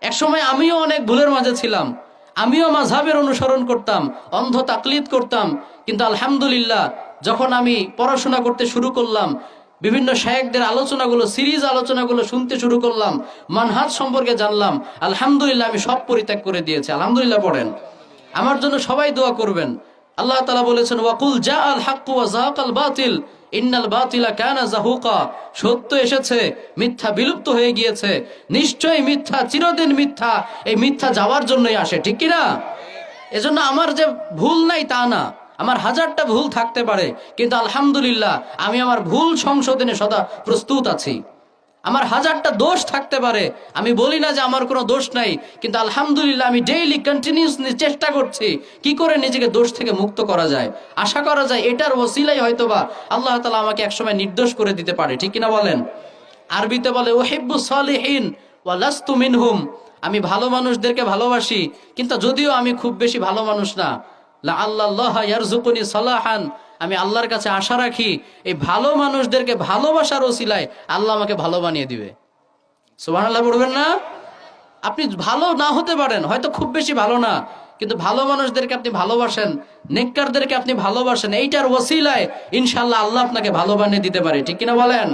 একসময় আমিও অনেক ভুলের মাঝে ছিলাম, আমিও মাযহাবের অনুসরণ করতাম, অন্ধ তাকলিদ করতাম। কিন্তু আলহামদুলিল্লাহ, যখন আমি পড়াশোনা করতে শুরু করলাম, বিভিন্ন শায়েখদের আলোচনাগুলো, সিরিজ আলোচনাগুলো শুনতে শুরু করলাম, মানহাজ সম্পর্কে জানলাম, আলহামদুলিল্লাহ আমি সব পরিত্যাগ করে দিয়েছি। আলহামদুলিল্লাহ পড়েন, আমার জন্য সবাই দোয়া করবেন। আল্লাহ তাআলা বলেছেন, ওয়াকুল জাআল হাক্কু ওয়া যাহাকাল বাতিল ইন্নাল বাতিলা কানা যাহুকা। সত্য এসেছে, মিথ্যা বিলুপ্ত হয়ে গিয়েছে। নিশ্চয়ই মিথ্যা চিরদিন মিথ্যা, এই মিথ্যা যাওয়ার জন্যই আসে, ঠিক কি না? এজন্য আমার যে ভুল নাই তা না, আমার হাজারটা ভুল থাকতে পারে, কিন্তু আলহামদুলিল্লাহ আমি আমার ভুল সংশোধনে সদা প্রস্তুত আছি। আমার হাজারটা দোষ থাকতে পারে, আমি বলি না যে আমার কোনো দোষ নাই, কিন্তু আলহামদুলিল্লাহ আমি ডেইলি কন্টিনিউসলি চেষ্টা করছি কি করে নিজেকে দোষ থেকে মুক্ত করা যায়। আশা করা যায় এটার ওসিলাই হয়তোবা আল্লাহ তাআলা আমাকে একসময় নির্দোষ করে দিতে পারে, ঠিক কিনা বলেন? আরবিতে বলে উহিব্বুস সালিহিন ওয়া লাস্তু মিনহুম, আমি ভালো মানুষদেরকে ভালোবাসি, কিন্তু যদিও আমি খুব বেশি ভালো মানুষ না। লাআল্লাল্লাহ ইয়ারযুকুনি সালাহান, আমি আল্লাহর কাছে আশা রাখি এই ভালো মানুষদেরকে ভালোবাসার ওসিলায় আল্লাহ আমাকে ভালো বানিয়ে দিবে। সুবহানাল্লাহ পড়বেন না? আপনি ভালো না হতে পারেন, হয়তো খুব বেশি ভালো না, কিন্তু ভালো মানুষদেরকে আপনি ভালোবাসেন, নেককারদেরকে আপনি ভালোবাসেন, এইটার ওসিলায় ইনশাআল্লাহ আল্লাহ আপনাকে ভালো বানিয়ে দিতে পারে, ঠিক কিনা বলেন?